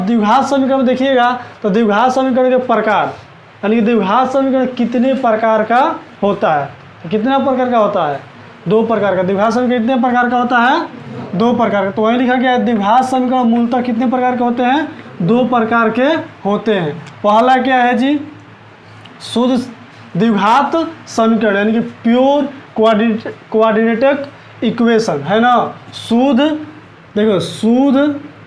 द्विघात समीकरण देखिएगा तो द्विघात समीकरण के प्रकार, यानी कि द्विघात समीकरण कितने प्रकार का होता है, तो कितना प्रकार का होता है, 2 प्रकार का। द्विघात समीकरण कितने प्रकार का होता है, 2 प्रकार का। तो वही लिखा गया है द्विघात समीकरण मूलतः कितने प्रकार के होते हैं, 2 प्रकार के होते हैं। पहला क्या है जी, शुद्ध द्विघात समीकरण, यानी कि प्योर कोऑर्डिनेटेड इक्वेशन है ना, शुद्ध, देखो शुद्ध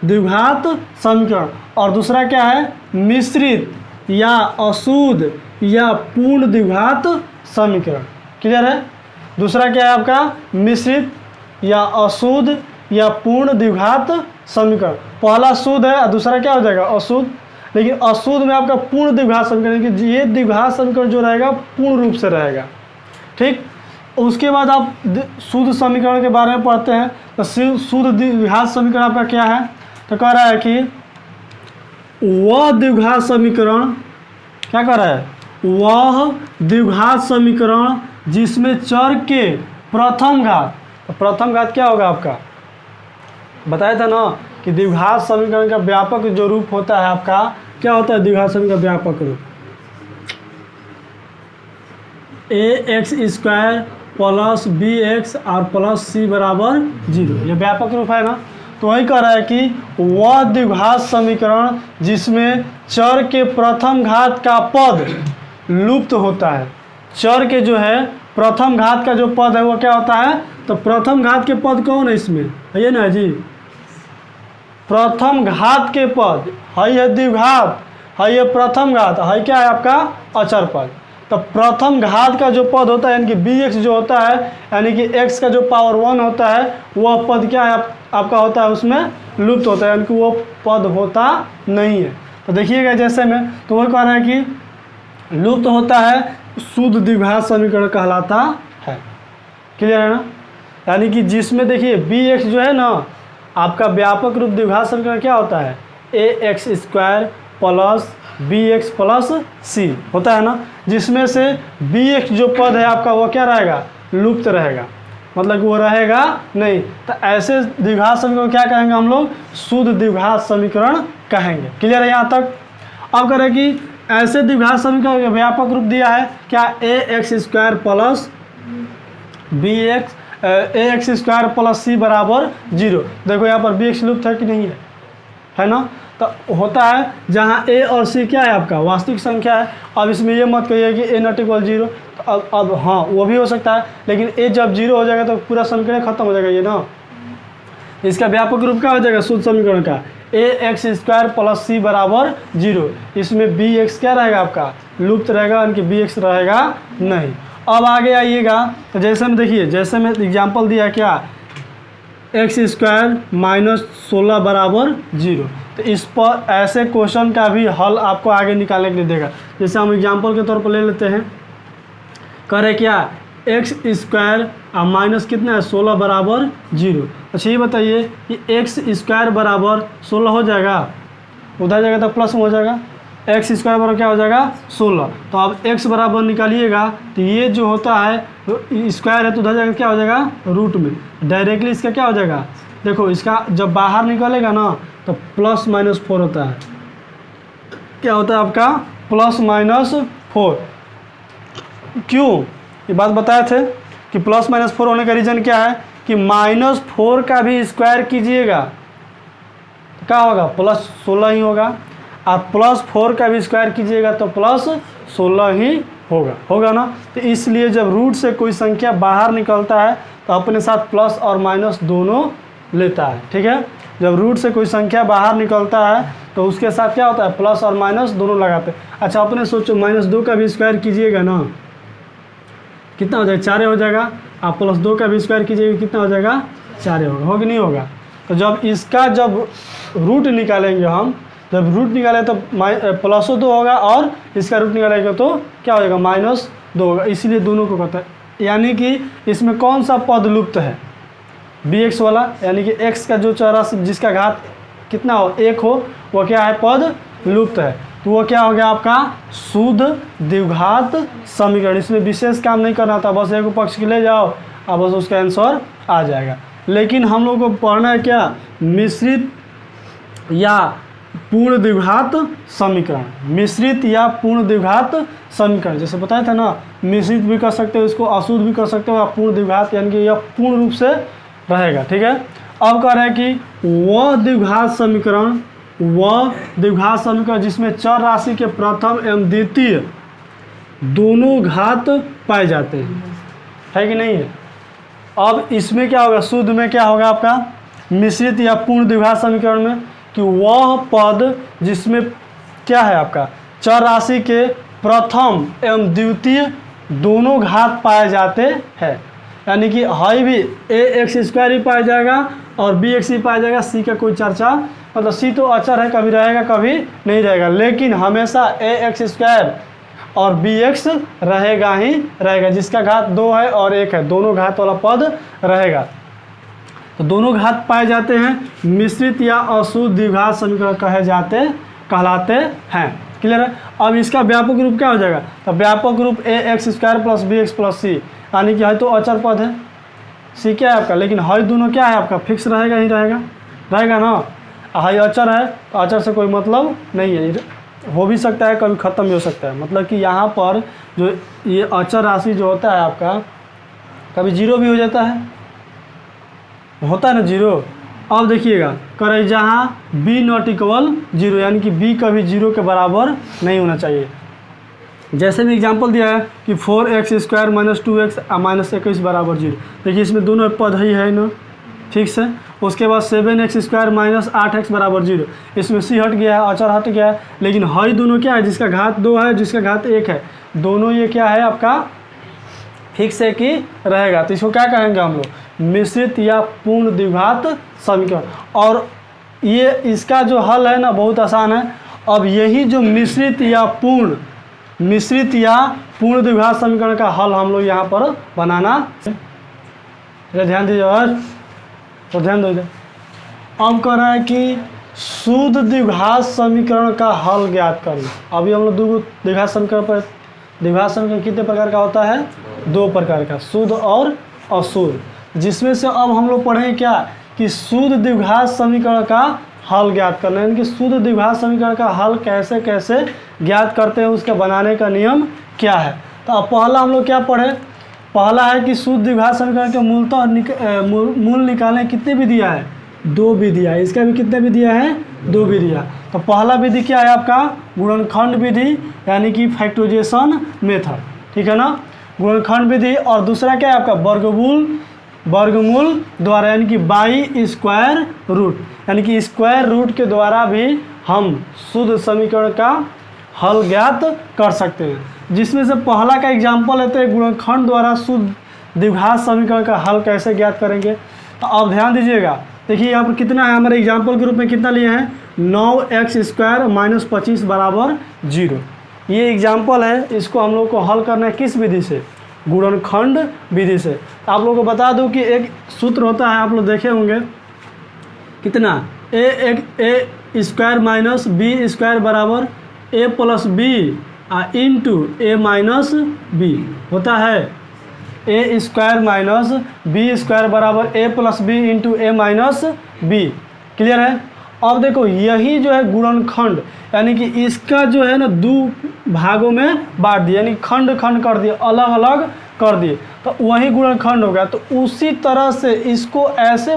द्विघात समीकरण। और दूसरा क्या है, मिश्रित या अशुद्ध या पूर्ण द्विघात समीकरण। क्लियर है। दूसरा क्या है आपका, मिश्रित या अशुद्ध या पूर्ण द्विघात समीकरण। पहला शुद्ध है और दूसरा क्या हो जाएगा, अशुद्ध। लेकिन अशुद्ध में आपका पूर्ण द्विघात समीकरण, कि ये द्विघात समीकरण जो रहेगा पूर्ण रूप से रहेगा। ठीक, उसके बाद आप शुद्ध समीकरण के बारे में पढ़ते हैं। तो शुद्ध द्विघात समीकरण आपका क्या है, तो कह रहा है कि वह द्विघात समीकरण, क्या कह रहा है, वह द्विघात समीकरण जिसमें चर के प्रथम घात, तो प्रथम घात क्या होगा आपका, बताया था ना कि द्विघात समीकरण का व्यापक जो रूप होता है आपका, क्या होता है द्विघात समीकरण का व्यापक रूप, ax² प्लस bx और प्लस c बराबर 0, ये व्यापक रूप है ना। तो वही कह रहा है कि वह द्विघात समीकरण जिसमें चर के प्रथम घात का पद लुप्त होता है। चर के जो है प्रथम घात का जो पद है वो क्या होता है, तो प्रथम घात के पद कौन है इसमें, है ये ना जी, प्रथम घात के पद है द्विघात, है ये प्रथम घात, है क्या है आपका अचर पद। तो प्रथम घात का जो पद होता है, यानी कि bx जो होता है, यानी कि x का जो पावर 1 होता है, वह पद क्या है आपका होता है, उसमें लुप्त होता है, यानी कि वो पद होता नहीं है। तो देखिएगा जैसे में, तो वह कह रहा है कि लुप्त होता है, शुद्ध द्विघात समीकरण कहलाता है। क्लियर है ना। यानी कि जिसमें देखिए bx जो है ना, आपका व्यापक रूप द्विघात समीकरण क्या होता है, ax² plus bx plus c होता है ना, जिसमें से bx जो पद है आपका वो क्या रहेगा, लुप्त रहेगा, मतलब कि वो रहेगा नहीं। तो ऐसे द्विघात समीकरण क्या कहेंगे हम लोग, शुद्ध द्विघात समीकरण कहेंगे। क्लियर है यहाँ तक। अब करें कि ऐसे द्विघात समीकरण का व्यापक रूप दिया है क्या, ax² plus ax² plus c बराबर 0। देखो यहाँ पर bx लुप्त है कि नहीं है ना। तो होता है जहाँ a और c क्या है आपका वास्तविक संख्या है। अब इसमें ये मत कहिए कि a ≠ 0, तो अब हाँ वो भी हो सकता है, लेकिन a जब 0 हो जाएगा तो पूरा समीकरण खत्म हो जाएगा ये ना। इसका व्यापक रूप क्या हो जाएगा शुद्ध समीकरण का, ax² प्लस c बराबर 0। इसमें bx क्या रहेगा आपका, लुप्त रहेगा, यानी कि bx रहेगा नहीं। अब आगे आइएगा, तो जैसे में देखिए, जैसे में एग्जाम्पल दिया क्या, x² -16 बराबर 0। तो इस पर ऐसे क्वेश्चन का भी हल आपको आगे निकालने के लिए देगा। जैसे हम एग्जाम्पल के तौर पर ले लेते हैं, करें क्या, x² और माइनस कितना है 16 बराबर 0। अच्छा ये बताइए कि x² बराबर 16 हो जाएगा, उधर जाएगा तो प्लस में हो जाएगा, x² बराबर क्या हो जाएगा 16। तो अब x बराबर निकालिएगा, तो ये जो होता है स्क्वायर है तो उधर जाएगा क्या हो जाएगा रूट में, डायरेक्टली इसका क्या हो जाएगा, देखो इसका जब बाहर निकलेगा ना तो +-4 होता है। क्या होता है आपका +-4। क्यों, ये बात बताए थे कि +-4 होने का रीज़न क्या है कि -4 का भी स्क्वायर कीजिएगा तो क्या होगा +16 ही होगा, और +4 का भी स्क्वायर कीजिएगा तो +16 ही होगा ना। तो इसलिए जब रूट से कोई संख्या बाहर निकलता है तो अपने साथ प्लस और माइनस दोनों लेता है। ठीक है, जब रूट से कोई संख्या बाहर निकलता है तो उसके साथ क्या होता है, प्लस और माइनस दोनों लगाते हैं। अच्छा अपने सोचो -2 का भी स्क्वायर कीजिएगा ना, कितना हो जाएगा 4 हो जाएगा, आप +2 का भी स्क्वायर कीजिएगा कितना हो जाएगा 4 होगा कि नहीं होगा। तो जब इसका जब रूट निकालेंगे हम, जब रूट निकाले तो +2 होगा, और इसका रूट निकालेगा तो क्या हो जाएगा -2 होगा, इसलिए दोनों को कहता है। यानी कि इसमें कौन सा पद लुप्त है, bx वाला, यानी कि x का जो चौरा जिसका घात कितना हो 1 हो, वो क्या है पद लुप्त है। तो वो क्या हो गया आपका शुद्ध द्विघात समीकरण। इसमें विशेष काम नहीं करना था, बस एक पक्ष के ले जाओ और बस उसका आंसर आ जाएगा। लेकिन हम लोग को पढ़ना है क्या, मिश्रित या पूर्ण द्विघात समीकरण, मिश्रित या पूर्ण द्विघात समीकरण। जैसे बताया था ना, मिश्रित भी कर सकते हो, इसको अशुद्ध भी कर सकते हो, या पूर्ण द्विघात यानी कि यह पूर्ण रूप से रहेगा। ठीक है, अब कह रहे हैं कि वह द्विघात समीकरण जिसमें चर राशि के प्रथम एवं द्वितीय दोनों घात पाए जाते हैं, है कि नहीं है। अब इसमें क्या होगा, शुद्ध में क्या होगा आपका, मिश्रित या पूर्ण द्विघात समीकरण में कि वह पद जिसमें क्या है आपका, चर राशि के प्रथम एवं द्वितीय दोनों घात पाए जाते हैं, यानी कि हाई भी ax² ही पाया जाएगा और bx ही पाया जाएगा। सी का कोई चर्चा, मतलब सी तो अचर है, कभी रहेगा कभी नहीं रहेगा, लेकिन हमेशा ax² और bx रहेगा ही रहेगा, जिसका घात 2 है और 1 है, दोनों घात वाला पद रहेगा। तो दोनों घात पाए जाते हैं, मिश्रित या अशुद्ध द्विघात समीकरण कहलाते हैं। क्लियर है। अब इसका व्यापक रूप क्या हो जाएगा, तो व्यापक रूप ax² प्लस bx प्लस सी, यानी कि है तो अचर पद है, सी क्या है आपका, लेकिन हर दोनों क्या है आपका, फिक्स रहेगा ही रहेगा ना। हाई अचर है तो अचर से कोई मतलब नहीं है, हो भी सकता है कभी ख़त्म भी हो सकता है। मतलब कि यहाँ पर जो ये अचर राशि जो होता है आपका, कभी जीरो भी हो जाता है ना जीरो। अब देखिएगा करें जहाँ b नॉट इक्वल जीरो, यानी कि b कभी जीरो के बराबर नहीं होना चाहिए। जैसे भी एग्जांपल दिया है कि 4x² माइनस 2x माइनस 21 बराबर जीरो, देखिए इसमें दोनों पद ही है ना, ठीक से। उसके बाद 7x² माइनस 8x बराबर जीरो, इसमें c हट गया है, अचर हट गया है, लेकिन हई दोनों क्या है, जिसका घात 2 है जिसका घात 1 है, दोनों ये क्या है आपका फिक्स है कि रहेगा। तो इसको क्या कहेंगे हम लोग, मिश्रित या पूर्ण द्विघात समीकरण। और ये इसका जो हल है ना बहुत आसान है। अब यही जो मिश्रित या पूर्ण द्विघात समीकरण का हल हम लोग यहाँ पर बनाना, ध्यान दीजिए और तो ध्यान दीजिए। अब कह रहा है कि शुद्ध द्विघात समीकरण का हल ज्ञात करें। अभी हम लोग द्विघात समीकरण कितने प्रकार का होता है, 2 प्रकार का, शुद्ध और अशुद्ध, जिसमें से अब हम लोग पढ़ेंगे क्या कि शुद्ध द्विघात समीकरण का हल ज्ञात करना है, यानी कि शुद्ध द्विघात समीकरण का हल कैसे ज्ञात करते हैं, उसका बनाने का नियम क्या है। तो अब पहला हम लोग क्या पढ़े, पहला है कि शुद्ध द्विघात समीकरण के मूल निकालने कितने विधि है, 2 विधि है। इसका भी कितने विधि है, 2 विधि है। तो पहला विधि क्या है आपका, गुणनखंड विधि, यानी कि फैक्टराइजेशन मेथड, ठीक है ना, गुणनखंड विधि। और दूसरा क्या है आपका वर्गमूल द्वारा, यानी कि बाई स्क्वायर रूट, यानी कि स्क्वायर रूट के द्वारा भी हम शुद्ध समीकरण का हल ज्ञात कर सकते हैं। जिसमें से पहला का एग्जाम्पल लेते हैं, गुणनखंड द्वारा शुद्ध द्विघात समीकरण का हल कैसे ज्ञात करेंगे। तो अब ध्यान दीजिएगा, देखिए यहाँ पर कितना है, हमारे एग्जाम्पल के रूप में कितना लिए हैं, 9x² माइनस 25 बराबर 0। ये एग्जाम्पल है, इसको हम लोग को हल करना है किस विधि से, गुणनखंड विधि से। आप लोगों को बता दूं कि एक सूत्र होता है, आप लोग देखे होंगे, कितना, a² माइनस b² बराबर a plus b into a minus b होता है। a² माइनस b² बराबर a plus b into a minus b. Clear है। अब देखो यही जो है गुणनखंड, यानी कि इसका जो है ना 2 भागों में बांट दिया, यानी खंड कर दिए, अलग अलग कर दिए, तो वही गुणनखंड हो गया। तो उसी तरह से इसको ऐसे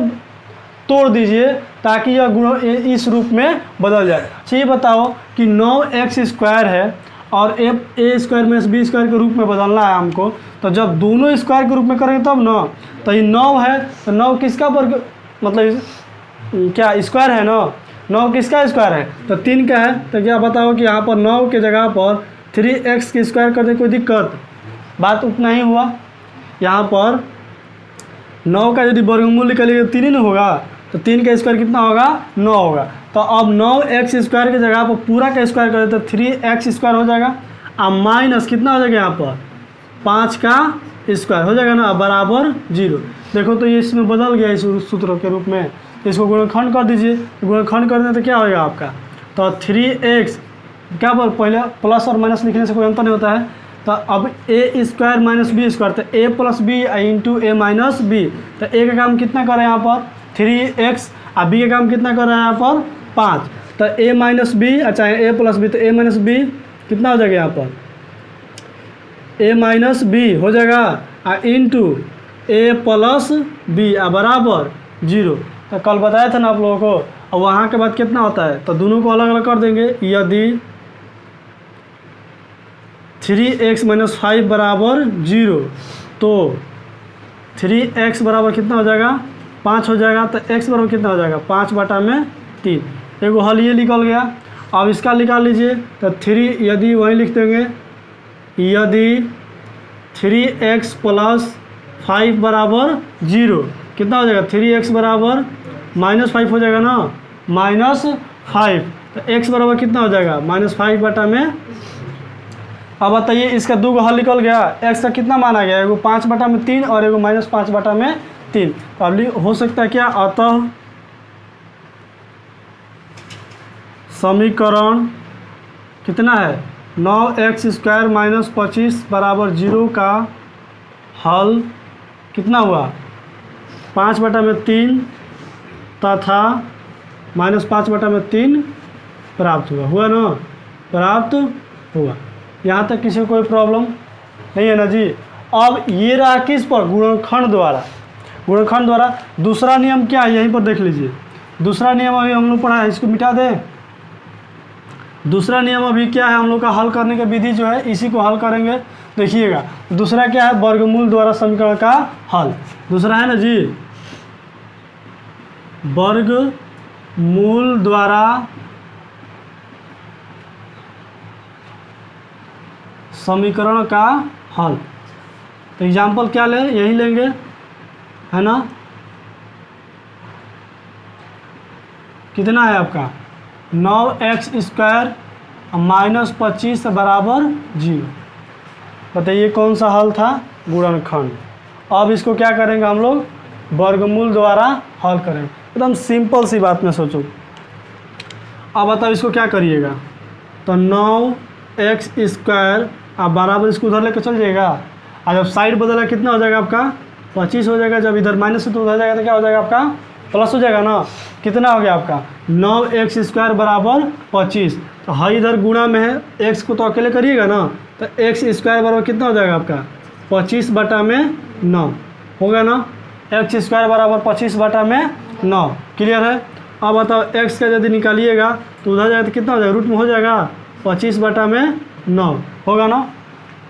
तोड़ दीजिए ताकि यह गुण इस रूप में बदल जाए। अच्छा ये बताओ कि 9x² है और a² में b² के रूप में बदलना है हमको, तो जब दोनों स्क्वायर के रूप में करेंगे तब ना, तो ये 9 है, तो 9 किसका वर्ग, मतलब क्या स्क्वायर है ना, 9 किसका स्क्वायर है, तो 3 का है। तो क्या बताओ कि यहाँ पर 9 के जगह पर 3x की स्क्वायर कर दे, कोई दिक्कत, बात उतना ही हुआ। यहाँ पर 9 का यदि वर्गमूल निकालिएगा 3 ही ना होगा, तो 3 का स्क्वायर कितना होगा, 9 होगा। तो अब 9x² की जगह पर पूरा का स्क्वायर कर दे तो 3x² हो जाएगा, अब माइनस कितना हो जाएगा यहाँ पर 5 का स्क्वायर हो जाएगा ना, बराबर 0। देखो तो ये इसमें बदल गया इस सूत्र के रूप में। इसको गुणनखंड कर दीजिए, गुणनखंड कर दें तो क्या होगा आपका, तो 3x क्या पर पहले प्लस और माइनस लिखने से कोई अंतर नहीं होता है। तो अब a² माइनस b², तो a plus b into a minus b, तो a का काम कितना कर रहे हैं यहाँ पर 3x, और b का काम कितना कर रहा है यहाँ पर 5। तो a माइनस बी, अच्छा a प्लस बी, तो a माइनस बी कितना हो जाएगा यहाँ पर a माइनस बी हो जाएगा इंटू a प्लस बी बराबर 0। तो कल बताया था ना आप लोगों को, और वहाँ के बाद कितना होता है, तो दोनों को अलग अलग कर देंगे। यदि 3x माइनस 5 बराबर 0 तो 3x बराबर कितना हो जाएगा 5 हो जाएगा। तो x बराबर कितना हो जाएगा 5/3। एगो हल ये निकल गया। अब इसका निकाल लीजिए। तो 3 यदि वहीं लिख देंगे, यदि 3x प्लस 5 बराबर 0 कितना हो जाएगा 3x बराबर -5 हो जाएगा ना, -5। तो x बराबर कितना हो जाएगा -5/। अब बताइए इसका दो गो हल निकल गया। x का कितना मान आ गया, एगो 5/3 और एगो -5/3। तो अब हो सकता है क्या, अतः समीकरण कितना है 9x² - 25 बराबर 0 का हल कितना हुआ 5/3 तथा -5/3 प्राप्त हुआ ना, प्राप्त हुआ। यहाँ तक किसी को कोई प्रॉब्लम नहीं है ना जी। अब ये रहा किस पर, गुणनखंड द्वारा। गुणनखंड द्वारा दूसरा नियम क्या है, यहीं पर देख लीजिए। दूसरा नियम अभी हम लोग पढ़ा है, इसको मिटा दें। दूसरा नियम अभी क्या है, हम लोग का हल करने का विधि जो है इसी को हल करेंगे। देखिएगा दूसरा क्या है, वर्गमूल द्वारा समीकरण का हल। दूसरा है ना जी, वर्गमूल द्वारा समीकरण का हल। तो एग्जाम्पल क्या ले, यही लेंगे है ना। कितना है आपका 9x² - 25 बराबर 0। बताइए कौन सा हल था, गुणनखंड। अब इसको क्या करेंगे हम लोग, वर्गमूल द्वारा हल करेंगे। एकदम सिंपल सी बात में सोचो। अब बताओ इसको क्या करिएगा, तो 9x² आप बराबर इसको उधर लेकर चल जाइएगा। और जब साइड बदला कितना हो जाएगा आपका 25 हो जाएगा। जब इधर माइनस से तो उधर जाएगा तो क्या हो जाएगा आपका प्लस हो जाएगा ना। कितना हो गया आपका 9x² बराबर 25। तो हाँ इधर गुणा में है, x को तो अकेले करिएगा ना, तो x² बराबर कितना हो जाएगा आपका 25/9 होगा ना। x² बराबर 25/9 क्लियर है। अब बताओ x का यदि निकालिएगा तो उधर जाएगा तो कितना हो जाएगा, रूट में हो जाएगा 25/9 होगा ना।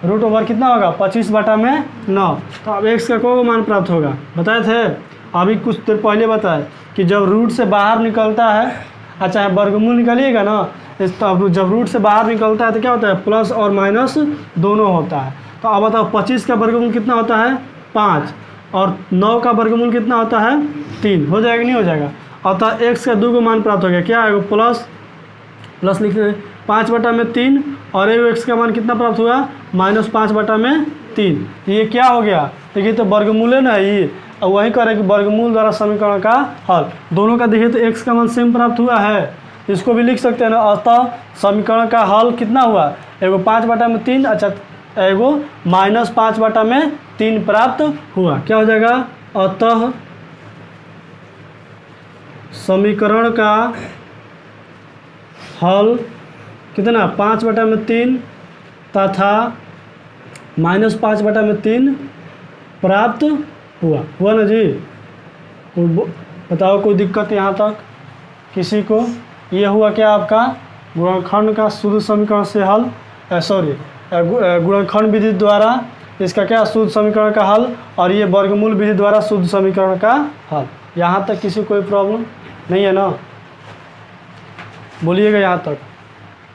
रूट ओवर कितना होगा 25/9। तो अब x का कोई मान प्राप्त होगा, बताए थे अभी कुछ देर पहले बताए कि जब रूट से बाहर निकलता है, अच्छा वर्गमूल निकालिएगा ना, तो जब रूट से बाहर निकलता है तो क्या होता है, प्लस और माइनस दोनों होता है। तो अब बताओ 25 का वर्गमूल कितना होता है 5 और 9 का वर्गमूल कितना होता है 3। हो जाएगा नहीं हो जाएगा। अतः x का दो मान प्राप्त हो गया, क्या है प्लस लिख रहे 5/3 और एक x का मान कितना प्राप्त हुआ -5/3। ये क्या हो गया, देखिए तो वर्गमूल है ना ये, और वही करें कि वर्गमूल द्वारा समीकरण का हल। दोनों का देखिए तो x का मान सेम प्राप्त हुआ है, इसको भी लिख सकते हैं ना। अतः समीकरण का हल कितना हुआ, एगो 5/3, अच्छा एगो -5/3 प्राप्त हुआ। क्या हो जाएगा, अतः समीकरण का हल कितना 5/3 तथा -5/3 प्राप्त हुआ ना जी। बताओ कोई दिक्कत यहाँ तक किसी को। ये हुआ क्या आपका गुणनखंड का शुद्ध समीकरण से हल, गुणनखंड विधि द्वारा इसका क्या शुद्ध समीकरण का हल, और ये वर्गमूल विधि द्वारा शुद्ध समीकरण का हल। यहाँ तक किसी को कोई प्रॉब्लम नहीं है ना, बोलिएगा यहाँ तक।